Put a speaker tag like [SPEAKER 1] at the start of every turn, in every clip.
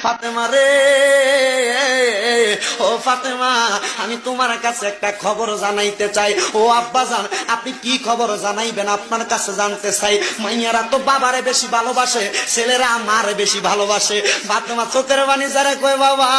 [SPEAKER 1] ফাতেমা রে, ও ফাতেমা, আমি তোমার কাছে একটা খবর জানাইতে চাই। ও আব্বাজান, আপনি কি খবর জানাইবেন? আপনার কাছে জানতে চাই। মাইয়ারা তো বাবারে বেশি ভালোবাসে, ছেলেরা আমারে বেশি ভালোবাসে। ফাতেমা চোখের বাণী যারা কয়, বাবা,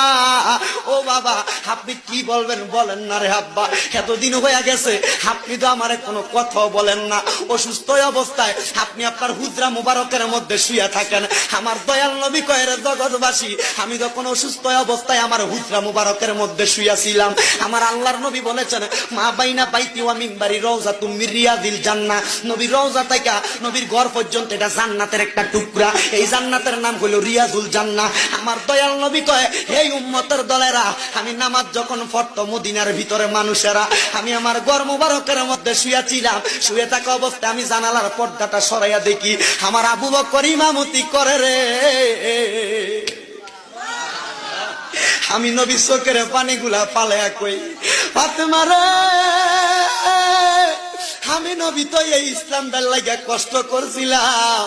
[SPEAKER 1] ও বাবা, আপনি কি বলবেন বলেন না রে আব্বা। এতদিন হয়ে গেছে, আপনি তো আমারে কোনো কথাও বলেন না। অসুস্থ অবস্থায় আপনি আপনার হুজরা মুবারকের মধ্যে শুয়ে থাকেন। আমার দয়াল নবী কয়, রে জগৎবাসী, আমি যখন অসুস্থ অবস্থায় আমার হুজরা মুবারকের মধ্যে শুয়েছিলাম, আমার আল্লাহর নবী বলেছেন, মা বাইনা বাইতি ওয়া মিনবারি রওজাতুম মির রিয়াদিল জান্নাহ। নবীর রওজা থেকে নবীর ঘর পর্যন্ত এটা জান্নাতের একটা টুকরা। এই জান্নাতের নাম হলো রিয়াজুল জান্নাহ। আমার দয়াল নবী কয়, এই উম্মতের দলেরা, আমি নামাজ যখন পড়তো মদিনার ভিতরে মানুষেরা, আমি আমার ঘর মুবারকের মধ্যে শুয়েছিলাম। শুয়ে থাকা অবস্থায় আমি জানালার পর্দাটা সরাইয়া দেখি আমার আবু বকর ইমামতি করে রে। আমি নবী চোখের পানিগুলা পালায়া কই, ফাতেমা রে, আমি নবী তো এই ইসলামটার লাগা কষ্ট করছিলাম,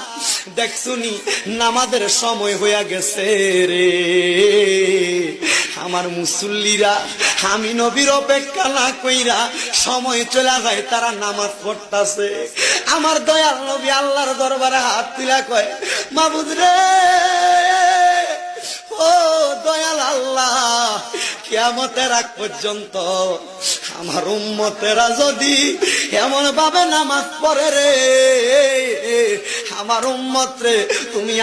[SPEAKER 1] দেখছুনি নামাজের সময় হইয়া গেছে রে। আমার মুসল্লিরা আমি নবীর অপেক্ষা না কইরা সময় চলে যায়, তারা নামাজ পড়তাছে। আমার দয়াল নবী আল্লাহর দরবারে হাত তুলা কয়, মাবুদ রে, ও দয়াল আল্লাহ, কিয়ামতের আগ পর্যন্ত আমার উম্মতেরা যদি এমন ভাবে নামাজ পড়ে রে, আমার উম্মত রে তুমি